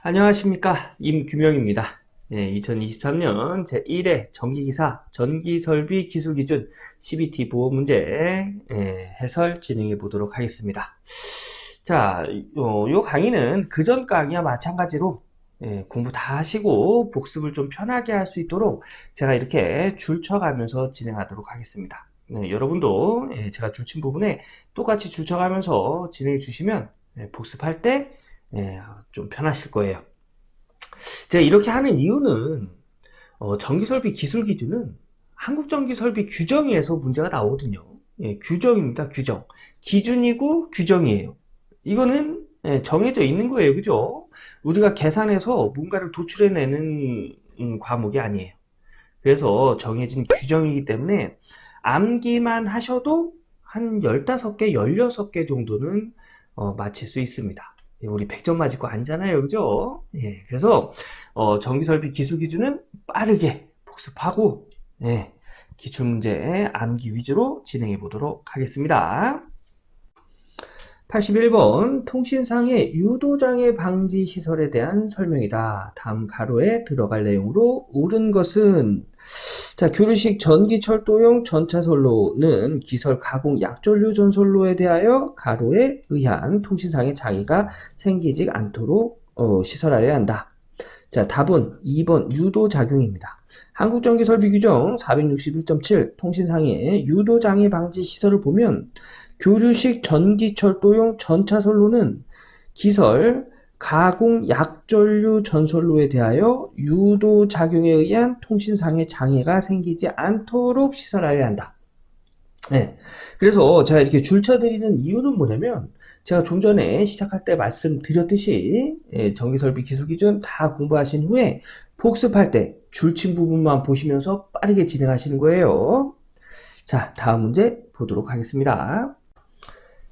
안녕하십니까, 임규명입니다. 2023년 제1회 전기기사 전기설비 기술기준 CBT 보호 문제 해설 진행해 보도록 하겠습니다. 자, 요 강의는 그전 강의와 마찬가지로 공부 다 하시고 복습을 좀 편하게 할 수 있도록 제가 이렇게 줄쳐가면서 진행하도록 하겠습니다. 여러분도 제가 줄친 부분에 똑같이 줄쳐가면서 진행해 주시면 복습할 때 좀 편하실 거예요. 제가 이렇게 하는 이유는 전기설비 기술기준은 한국전기설비 규정에서 문제가 나오거든요. 규정입니다. 규정. 기준이고 규정이에요. 이거는 정해져 있는 거예요. 그죠? 우리가 계산해서 뭔가를 도출해내는 과목이 아니에요. 그래서 정해진 규정이기 때문에 암기만 하셔도 한 15개, 16개 정도는 맞힐 수 있습니다. 우리 100점 맞을 거 아니잖아요. 그죠? 그래서 전기설비 기술기준은 빠르게 복습하고 기출문제 암기 위주로 진행해 보도록 하겠습니다. 81번 통신상의 유도장애 방지 시설에 대한 설명이다. 다음 가로에 들어갈 내용으로 옳은 것은 자, 교류식 전기철도용 전차선로는 기설 가공 약전류 전선로에 대하여 가로에 의한 통신상의 장애가 생기지 않도록 시설하여야 한다. 자, 답은 2번 유도작용입니다. 한국전기설비규정 461.7 통신상의 유도장애 방지 시설을 보면 교류식 전기철도용 전차선로는 기설 가공 약전류 전선로에 대하여 유도작용에 의한 통신상의 장애가 생기지 않도록 시설하여야 한다. 그래서 제가 이렇게 줄쳐드리는 이유는 뭐냐면 제가 좀 전에 시작할 때 말씀드렸듯이 전기설비 기술기준 다 공부하신 후에 복습할 때 줄친 부분만 보시면서 빠르게 진행하시는 거예요. 자, 다음 문제 보도록 하겠습니다.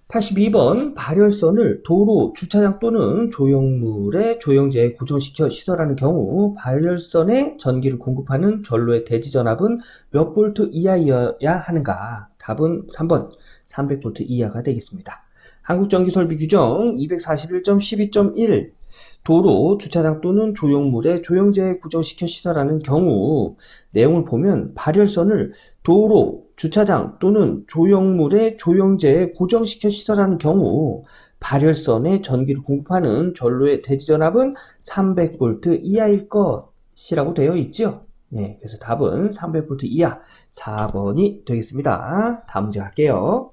82번 발열선을 도로, 주차장 또는 조형물의 조형제에 고정시켜 시설하는 경우 발열선에 전기를 공급하는 전로의 대지전압은 몇 볼트 이하여야 하는가? 답은 3번 300V 이하가 되겠습니다. 한국전기설비규정 241.12.1 도로, 주차장 또는 조형물에 조형제에 고정시켜 시설하는 경우 내용을 보면 발열선을 도로, 주차장 또는 조형물의 조형제에 고정시켜 시설하는 경우 발열선에 전기를 공급하는 전로의 대지전압은 300V 이하일 것이라고 되어 있죠. 그래서 답은 300V 이하 4번이 되겠습니다. 다음 문제 갈게요.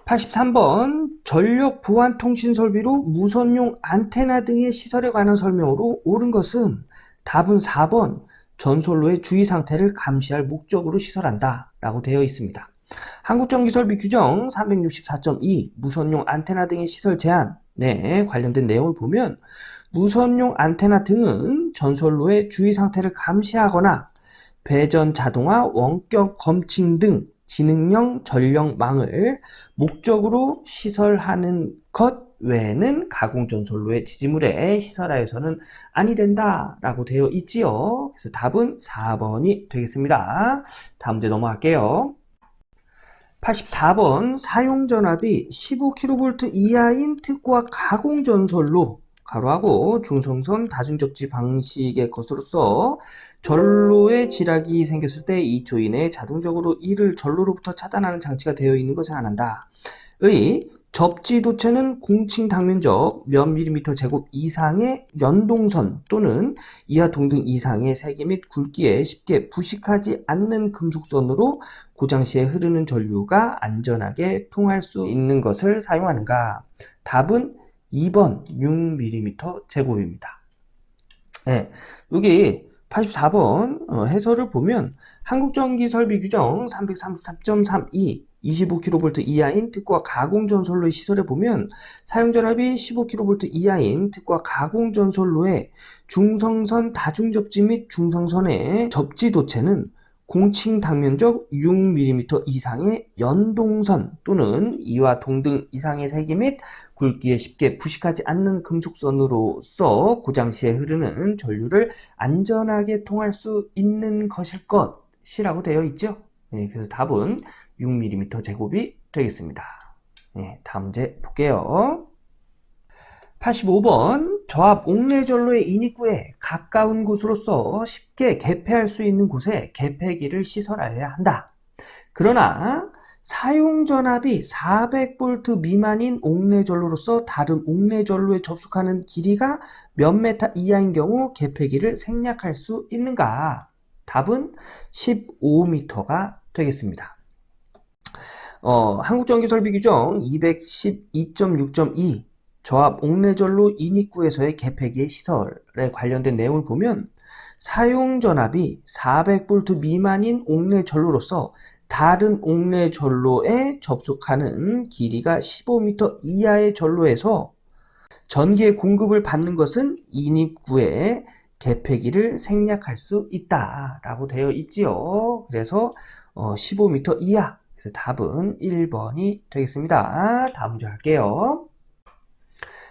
83번 전력 보안 통신 설비로 무선용 안테나 등의 시설에 관한 설명으로 옳은 것은 답은 4번 전선로의 주의 상태를 감시할 목적으로 시설한다 라고 되어 있습니다. 한국전기설비 규정 364.2 무선용 안테나 등의 시설 제한에 관련된 내용을 보면 무선용 안테나 등은 전선로의 주의 상태를 감시하거나 배전 자동화, 원격 검침 등 지능형 전력망을 목적으로 시설하는 것 외에는 가공전선로의 지지물에 시설하여서는 아니 된다 라고 되어 있지요. 그래서 답은 4번이 되겠습니다. 다음 문제 넘어갈게요. 84번 사용전압이 15kV 이하인 특고화 가공전선로 가로하고 중성선 다중접지 방식의 것으로서 전로에 지락이 생겼을 때 2초 이내에 자동적으로 이를 전로로부터 차단하는 장치가 되어 있는 것을 안한다. 의 접지도체는 공칭 당면적 몇 밀리미터 제곱 이상의 연동선 또는 이하 동등 이상의 세기 및 굵기에 쉽게 부식하지 않는 금속선으로 고장 시에 흐르는 전류가 안전하게 통할 수 있는 것을 사용하는가? 답은 2번 6mm 제곱입니다. 여기 84번 해설을 보면 한국전기설비규정 333.32 25kV 이하인 특고화 가공전선로의 시설에 보면 사용전압이 15kV 이하인 특고화 가공전선로의 중성선 다중접지 및 중성선의 접지도체는 공칭 당면적 6mm 이상의 연동선 또는 이와 동등 이상의 세기 및 굵기에 쉽게 부식하지 않는 금속선으로서 고장 시에 흐르는 전류를 안전하게 통할 수 있는 것일 것이라고 되어 있죠. 그래서 답은 6mm 제곱이 되겠습니다. 다음 문제 볼게요. 85번 저압 옥내전로의 인입구에 가까운 곳으로서 쉽게 개폐할 수 있는 곳에 개폐기를 시설하여야 한다. 그러나 사용전압이 400V 미만인 옥내전로로서 다른 옥내전로에 접속하는 길이가 몇 메타 이하인 경우 개폐기를 생략할 수 있는가? 답은 15m가 되겠습니다. 한국전기설비규정 212.6.2 저압 옥내전로 인입구에서의 개폐기의 시설에 관련된 내용을 보면 사용전압이 400V 미만인 옥내전로로서 다른 옥내전로에 접속하는 길이가 15m 이하의 전로에서 전기의 공급을 받는 것은 인입구에 개폐기를 생략할 수 있다라고 되어 있지요. 그래서 15m 이하. 그래서 답은 1번이 되겠습니다. 다음 문제 할게요.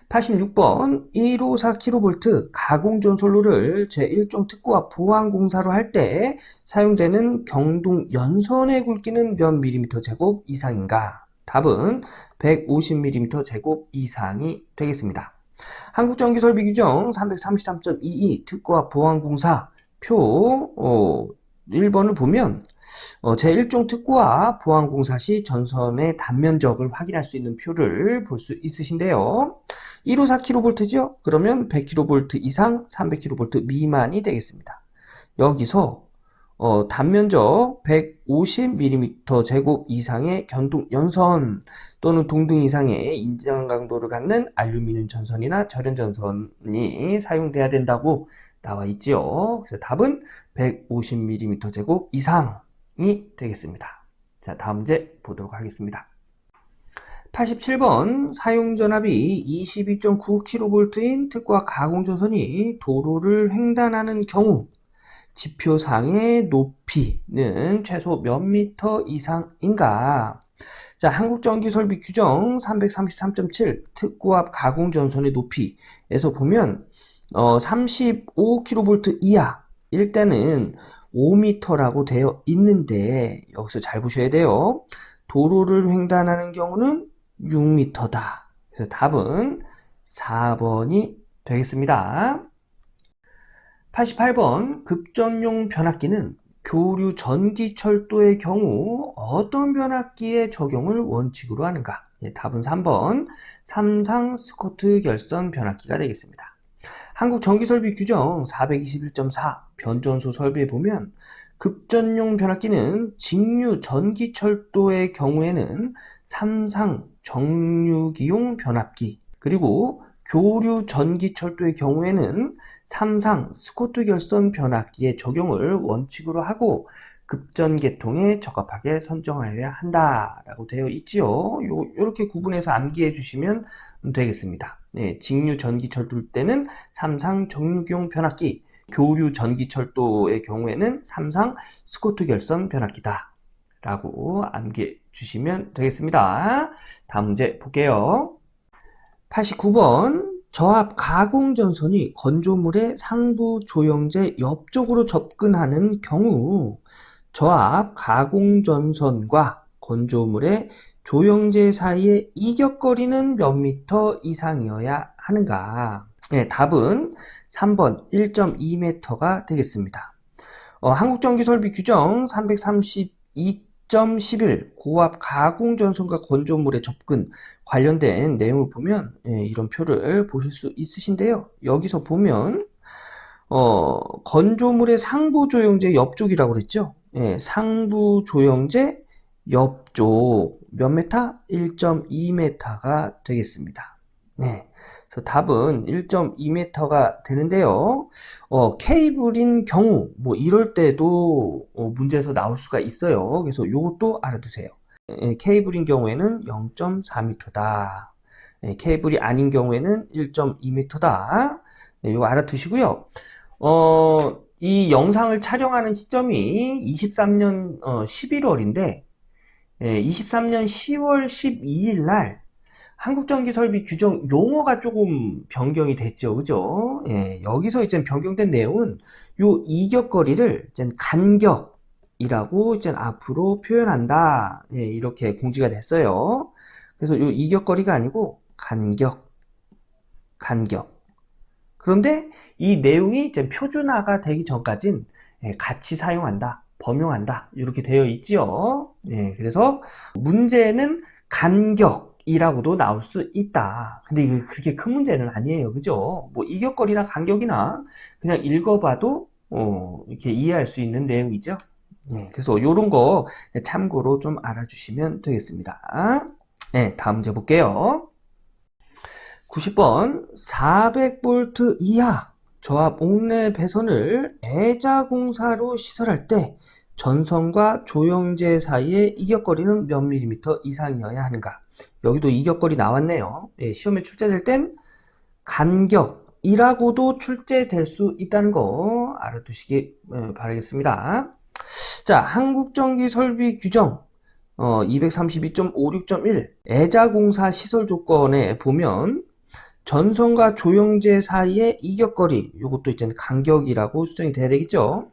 86번 154kV 가공전선로를 제1종 특구와 보완공사로 할 때 사용되는 경동 연선의 굵기는 몇 밀리미터 제곱 이상인가? 답은 150mm 제곱 이상이 되겠습니다. 한국전기설비규정 333.22 특구와 보완공사 표 1번을 보면 제1종 특구와 보완공사 시 전선의 단면적을 확인할 수 있는 표를 볼 수 있으신데요. 154kV죠? 그러면 100kV 이상, 300kV 미만이 되겠습니다. 여기서 단면적 150mm 제곱 이상의 견동 연선 또는 동등 이상의 인장 강도를 갖는 알루미늄 전선이나 절연 전선이 사용돼야 된다고 나와 있지요. 그래서 답은 150mm 제곱 이상이 되겠습니다. 자, 다음 문제 보도록 하겠습니다. 87번 사용전압이 22.9kV인 특과 가공전선이 도로를 횡단하는 경우 지표상의 높이는 최소 몇 미터 이상인가? 자, 한국전기설비규정 333.7 특고압 가공전선의 높이에서 보면 35kV 이하일 때는 5m라고 되어 있는데 여기서 잘 보셔야 돼요. 도로를 횡단하는 경우는 6m다. 그래서 답은 4번이 되겠습니다. 88번 급전용 변압기는 교류 전기철도의 경우 어떤 변압기의 적용을 원칙으로 하는가? 답은 3번 삼상 스코트 결선 변압기가 되겠습니다. 한국전기설비규정 421.4 변전소 설비에 보면 급전용 변압기는 직류 전기철도의 경우에는 삼상 정류기용 변압기, 그리고 교류 전기철도의 경우에는 삼상 스코트 결선 변압기의 적용을 원칙으로 하고 급전계통에 적합하게 선정하여야 한다라고 되어 있지요. 요렇게 구분해서 암기해 주시면 되겠습니다. 네, 직류 전기철도 때는 삼상 정류기용 변압기, 교류 전기철도의 경우에는 삼상 스코트 결선 변압기다 라고 암기해 주시면 되겠습니다. 다음 문제 볼게요. 89번 저압 가공전선이 건조물의 상부 조영제 옆쪽으로 접근하는 경우 저압 가공전선과 건조물의 조영제 사이의 이격거리는 몇 미터 이상이어야 하는가? 네, 답은 3번 1.2m가 되겠습니다. 한국전기설비규정 332.11 고압 가공전선과 건조물의 접근 관련된 내용을 보면 이런 표를 보실 수 있으신데요. 여기서 보면 건조물의 상부 조영제 옆쪽이라고 그랬죠. 상부 조영제 옆쪽 몇 메타? 1.2m가 되겠습니다. 네, 그래서 답은 1.2m가 되는데요. 케이블인 경우 뭐 이럴 때도 문제에서 나올 수가 있어요. 그래서 이것도 알아두세요. 케이블인 경우에는 0.4m다. 케이블이 아닌 경우에는 1.2m다. 이거 알아두시고요. 이 영상을 촬영하는 시점이 23년 11월인데 23년 10월 12일 날 한국전기설비 규정 용어가 조금 변경이 됐죠. 그죠? 여기서 이제 변경된 내용은 요 이격거리를 이제 간격이라고 이제 앞으로 표현한다. 이렇게 공지가 됐어요. 그래서 요 이격거리가 아니고 간격. 그런데 이 내용이 이제 표준화가 되기 전까진 같이 사용한다, 범용한다 이렇게 되어 있지요. 그래서 문제는 간격이라고도 나올 수 있다. 근데 이게 그렇게 큰 문제는 아니에요. 그죠? 뭐 이격거리나 간격이나 그냥 읽어봐도 이렇게 이해할 수 있는 내용이죠. 그래서 이런 거 참고로 좀 알아주시면 되겠습니다. 다음 문제 볼게요. 90번 400V 이하 저압 옥내 배선을 애자공사로 시설할 때 전선과 조영제 사이의 이격거리는 몇 밀리미터 이상이어야 하는가? 여기도 이격거리 나왔네요. 시험에 출제될 땐 간격이라고도 출제될 수 있다는 거 알아두시기 바라겠습니다. 자, 한국전기설비규정 232.56.1 애자공사 시설 조건에 보면 전선과 조영제 사이의 이격거리, 이것도 이제 간격이라고 수정이 돼야 되겠죠.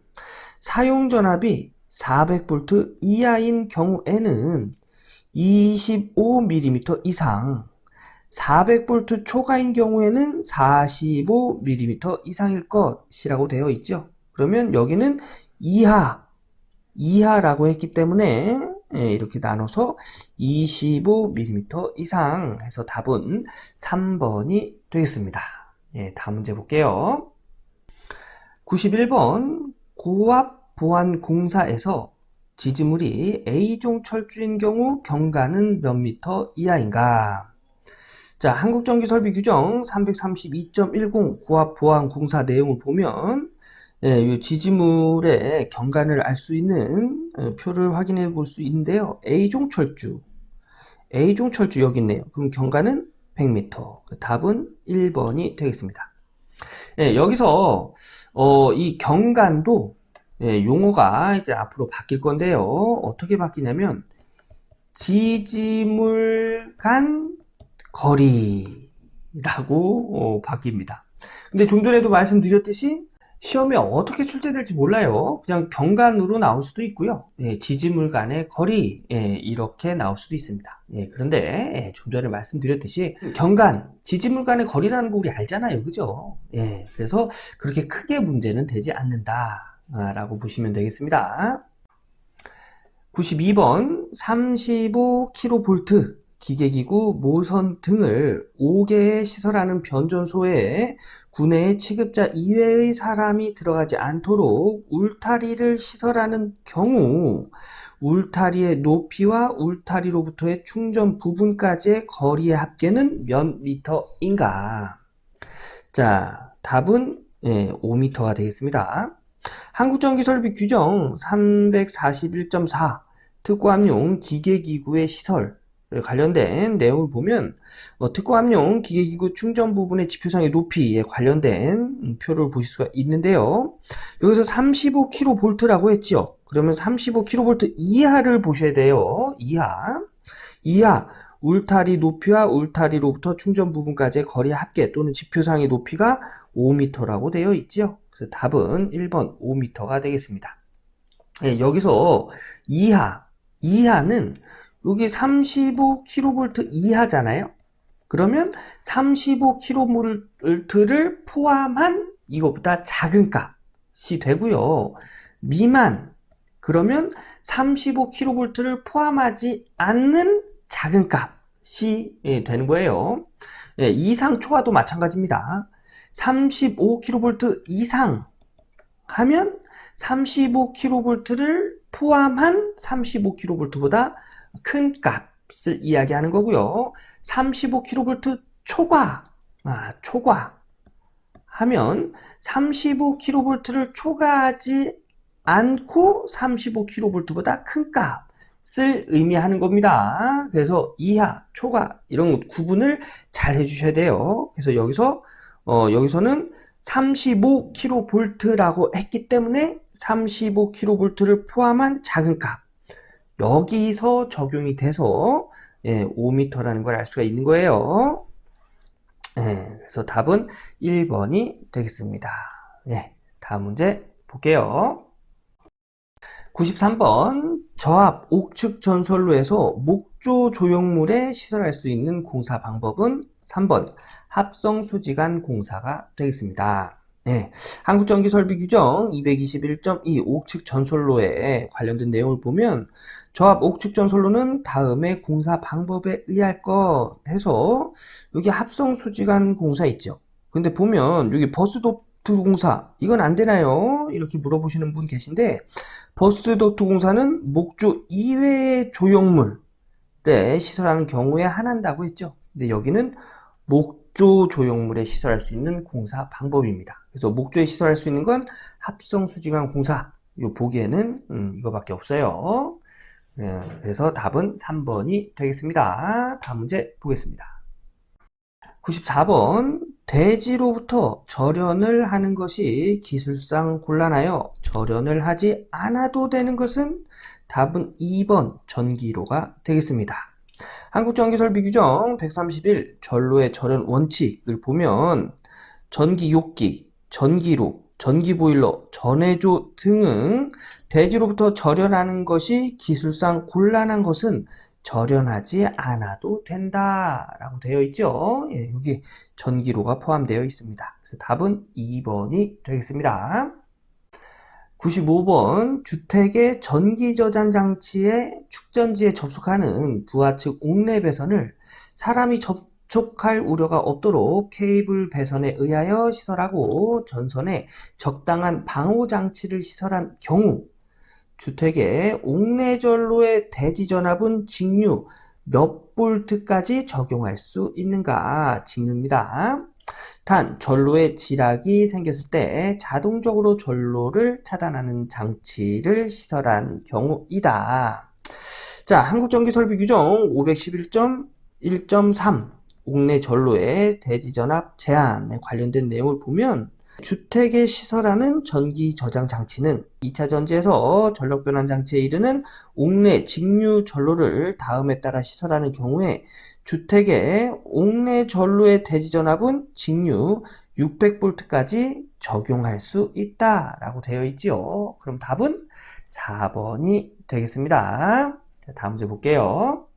사용전압이 400V 이하인 경우에는 25mm 이상, 400V 초과인 경우에는 45mm 이상일 것이라고 되어 있죠. 그러면 여기는 이하라고 했기 때문에 이렇게 나눠서 25mm 이상 해서 답은 3번이 되겠습니다. 다음 문제 볼게요. 91번 고압보안공사에서 지지물이 A종 철주인 경우 경가는 몇 미터 이하인가? 자, 한국전기설비규정 332.10 고압보안공사 내용을 보면 이 지지물의 경관을 알 수 있는 표를 확인해 볼 수 있는데요. A종 철주 여기 있네요. 그럼 경관은 100m. 답은 1번이 되겠습니다. 여기서 이 경관도 용어가 이제 앞으로 바뀔 건데요. 어떻게 바뀌냐면 지지물 간 거리라고 바뀝니다. 근데 좀 전에도 말씀드렸듯이 시험에 어떻게 출제될지 몰라요. 그냥 경관으로 나올 수도 있고요. 지지물 간의 거리 이렇게 나올 수도 있습니다. 그런데 좀 전에 말씀드렸듯이 경관, 지지물 간의 거리라는 거 우리 알잖아요. 그죠? 그래서 그렇게 크게 문제는 되지 않는다 라고 보시면 되겠습니다. 92번 35kV 기계기구, 모선 등을 5개의 시설하는 변전소에 구내의 취급자 이외의 사람이 들어가지 않도록 울타리를 시설하는 경우 울타리의 높이와 울타리로부터의 충전 부분까지의 거리의 합계는 몇 미터인가? 자, 답은 5m가 되겠습니다. 한국전기설비규정 341.4 특고압용 기계기구의 시설 관련된 내용을 보면 특고압용 기계기구 충전 부분의 지표상의 높이에 관련된 표를 보실 수가 있는데요. 여기서 35kV라고 했죠. 그러면 35kV 이하를 보셔야 돼요. 이하 울타리 높이와 울타리로부터 충전 부분까지의 거리 합계 또는 지표상의 높이가 5m라고 되어 있죠. 그래서 답은 1번 5m가 되겠습니다. 여기서 이하는 여기 35kV 이하잖아요. 그러면 35kV를 포함한 이것보다 작은 값이 되고요. 미만, 그러면 35kV를 포함하지 않는 작은 값이 되는 거예요. 이상 초과도 마찬가지입니다. 35kV 이상 하면 35kV를 포함한 35kV보다 큰 값을 이야기하는 거고요. 35kV 초과 하면 35kV를 초과하지 않고 35kV보다 큰 값을 의미하는 겁니다. 그래서 이하, 초과 이런 구분을 잘 해주셔야 돼요. 그래서 여기서는 35kV라고 했기 때문에 35kV를 포함한 작은 값 여기서 적용이 돼서 5m라는 걸 알 수가 있는 거예요. 그래서 답은 1번이 되겠습니다. 다음 문제 볼게요. 93번 저압 옥측 전선로에서 목조 조형물에 시설할 수 있는 공사 방법은 3번 합성수지관 공사가 되겠습니다. 네, 한국전기설비규정 221.2 옥측 전솔로에 관련된 내용을 보면 조합 옥측 전솔로는 다음의 공사 방법에 의할 것 해서 여기 합성수지관 공사 있죠. 근데 보면 여기 버스도트 공사 이건 안 되나요? 이렇게 물어보시는 분 계신데 버스도트 공사는 목조 이외의 조형물에 시설하는 경우에 한한다고 했죠. 근데 여기는 목조 조형물에 시설할 수 있는 공사 방법입니다. 그래서 목조에 시설할 수 있는 건 합성수지관 공사. 요 보기에는 이거밖에 없어요. 그래서 답은 3번이 되겠습니다. 다음 문제 보겠습니다. 94번 대지로부터 절연을 하는 것이 기술상 곤란하여 절연을 하지 않아도 되는 것은 답은 2번 전기로가 되겠습니다. 한국전기설비규정 131 전로의 절연 원칙을 보면 전기욕기, 전기로, 전기보일러, 전해조 등은 대지로부터 절연하는 것이 기술상 곤란한 것은 절연하지 않아도 된다라고 되어 있죠. 예, 여기 전기로가 포함되어 있습니다. 그래서 답은 2번이 되겠습니다. 95번 주택의 전기저장 장치의 축전지에 접속하는 부하측 옥내 배선을 사람이 접촉할 우려가 없도록 케이블 배선에 의하여 시설하고 전선에 적당한 방호 장치를 시설한 경우 주택의 옥내 전로의 대지 전압은 직류 몇 볼트까지 적용할 수 있는가? 직류입니다. 단 전로에 지락이 생겼을 때 자동적으로 전로를 차단하는 장치를 시설한 경우이다. 자, 한국전기설비규정 511.1.3 옥내 전로의 대지 전압 제한에 관련된 내용을 보면 주택에 시설하는 전기 저장 장치는 2차 전지에서 전력 변환 장치에 이르는 옥내 직류 전로를 다음에 따라 시설하는 경우에 주택의 옥내 전로의 대지 전압은 직류 600V까지 적용할 수 있다라고 되어 있지요. 그럼 답은 4번이 되겠습니다. 다음 문제 볼게요.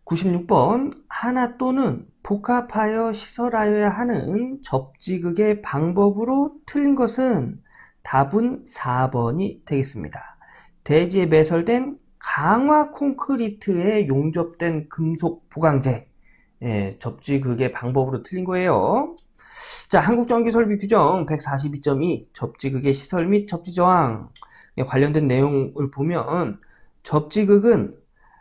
96번 하나 또는 복합하여 시설하여야 하는 접지극의 방법으로 틀린 것은 답은 4번이 되겠습니다. 대지에 매설된 강화 콘크리트에 용접된 금속 보강재 접지극의 방법으로 틀린 거예요. 자, 한국전기설비규정 142.2 접지극의 시설 및 접지저항에 관련된 내용을 보면 접지극은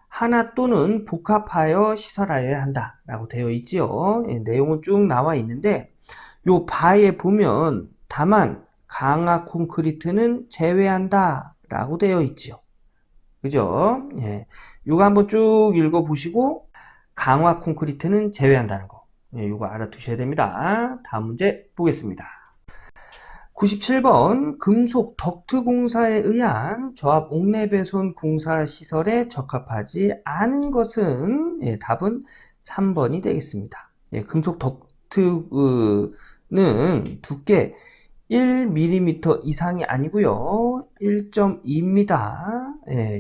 하나 또는 복합하여 시설하여야 한다 라고 되어 있지요. 내용은 쭉 나와 있는데 요 바에 보면 다만 강화 콘크리트는 제외한다 라고 되어 있지요. 그죠? 예. 요거 한번 쭉 읽어 보시고 강화 콘크리트는 제외한다는 거 요거 알아두셔야 됩니다. 다음 문제 보겠습니다. 97번 금속 덕트 공사에 의한 조합 옥내 배선 공사 시설에 적합하지 않은 것은 답은 3번이 되겠습니다. 금속 덕트는 두께 1mm 이상이 아니고요. 1.2입니다.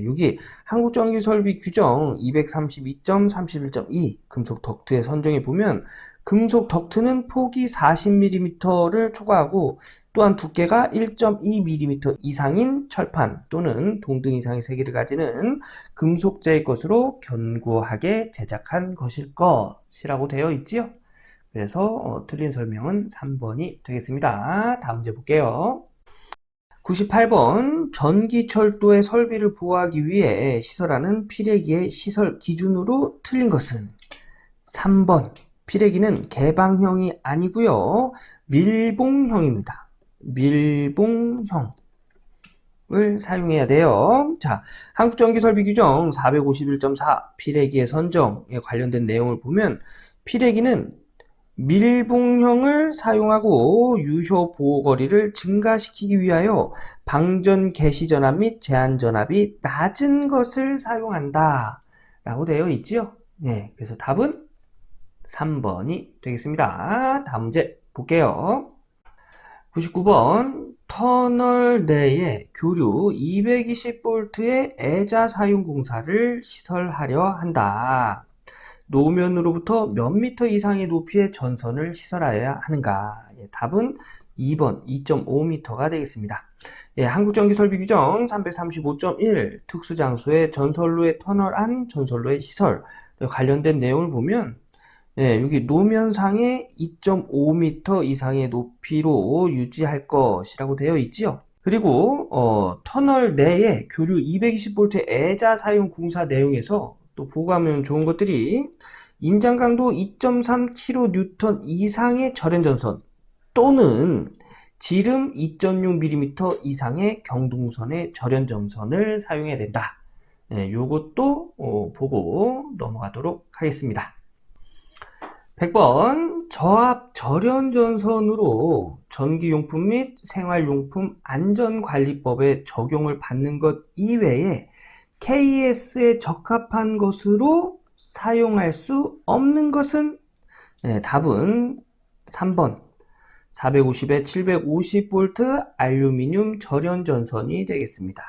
여기 한국전기설비규정 232.31.2 금속 덕트의 선정에 보면 금속 덕트는 폭이 40mm를 초과하고 또한 두께가 1.2mm 이상인 철판 또는 동등 이상의 세기를 가지는 금속재의 것으로 견고하게 제작한 것일 것이라고 되어 있지요. 그래서 틀린 설명은 3번이 되겠습니다. 다음 문제 볼게요. 98번 전기철도의 설비를 보호하기 위해 시설하는 피레기의 시설 기준으로 틀린 것은 3번 피레기는 개방형이 아니고요. 밀봉형입니다. 밀봉형을 사용해야 돼요. 자, 한국전기설비규정 451.4 피레기의 선정에 관련된 내용을 보면 피레기는 밀봉형을 사용하고 유효 보호거리를 증가시키기 위하여 방전 개시 전압 및 제한 전압이 낮은 것을 사용한다 라고 되어 있지요. 그래서 답은 3번이 되겠습니다. 다음 문제 볼게요. 99번 터널 내에 교류 220V의 애자 사용 공사를 시설하려 한다. 노면으로부터 몇 미터 이상의 높이의 전선을 시설하여야 하는가? 예, 답은 2번 2.5m가 되겠습니다. 예, 한국전기설비규정 335.1 특수장소의 전선로의 터널 안 전선로의 시설 관련된 내용을 보면 예, 여기 노면상에 2.5m 이상의 높이로 유지할 것이라고 되어 있지요. 그리고 터널 내에 교류 220V 애자 사용 공사 내용에서 또 보고하면 좋은 것들이 인장 강도 2.3kN 이상의 절연전선 또는 지름 2.6mm 이상의 경동선의 절연전선을 사용해야 된다. 네, 요것도 보고 넘어가도록 하겠습니다. 100번 저압 절연전선으로 전기용품 및 생활용품 안전관리법에 적용을 받는 것 이외에 KS에 적합한 것으로 사용할 수 없는 것은 네, 답은 3번 450에 750V 알루미늄 절연전선이 되겠습니다.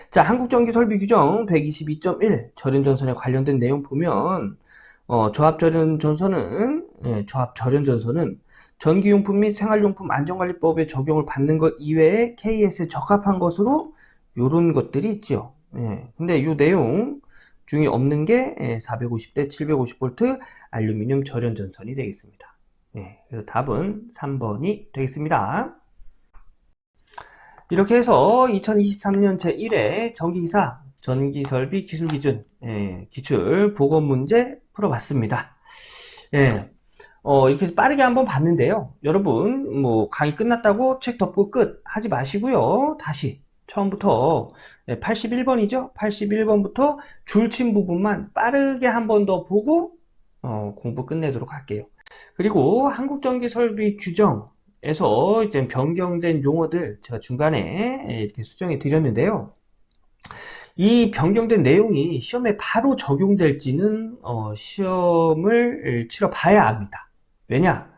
자, 한국전기설비규정 122.1 절연전선에 관련된 내용 보면 조합절연전선은 전기용품 및 생활용품 안전관리법에 적용을 받는 것 이외에 KS에 적합한 것으로 요런 것들이 있죠. 예, 근데 요 내용 중에 없는 게 450대 750V 알루미늄 절연전선이 되겠습니다. 예, 그래서 답은 3번이 되겠습니다. 이렇게 해서 2023년 제1회 전기기사 전기설비 기술기준 기출 보건문제 풀어봤습니다. 예, 이렇게 빠르게 한번 봤는데요. 여러분 뭐 강의 끝났다고 책 덮고 끝 하지 마시고요. 다시 처음부터 81번이죠. 81번부터 줄침 부분만 빠르게 한 번 더 보고 공부 끝내도록 할게요. 그리고 한국전기설비 규정에서 이제 변경된 용어들 제가 중간에 이렇게 수정해 드렸는데요. 이 변경된 내용이 시험에 바로 적용될지는 시험을 치러 봐야 합니다. 왜냐?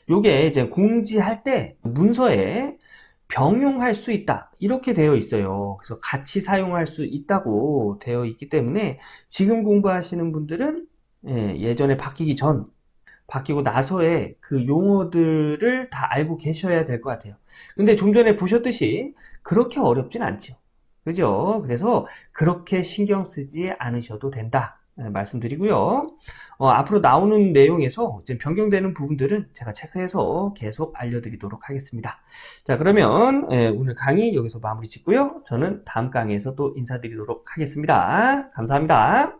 요게 이제 공지할 때 문서에 병용할 수 있다 이렇게 되어 있어요. 그래서 같이 사용할 수 있다고 되어 있기 때문에 지금 공부하시는 분들은 예전에 바뀌고 나서의 그 용어들을 다 알고 계셔야 될 것 같아요. 근데 좀 전에 보셨듯이 그렇게 어렵진 않죠. 그죠? 그래서 그렇게 신경 쓰지 않으셔도 된다 말씀드리고요. 앞으로 나오는 내용에서 이제 변경되는 부분들은 제가 체크해서 계속 알려드리도록 하겠습니다. 자, 그러면 오늘 강의 여기서 마무리 짓고요. 저는 다음 강의에서 또 인사드리도록 하겠습니다. 감사합니다.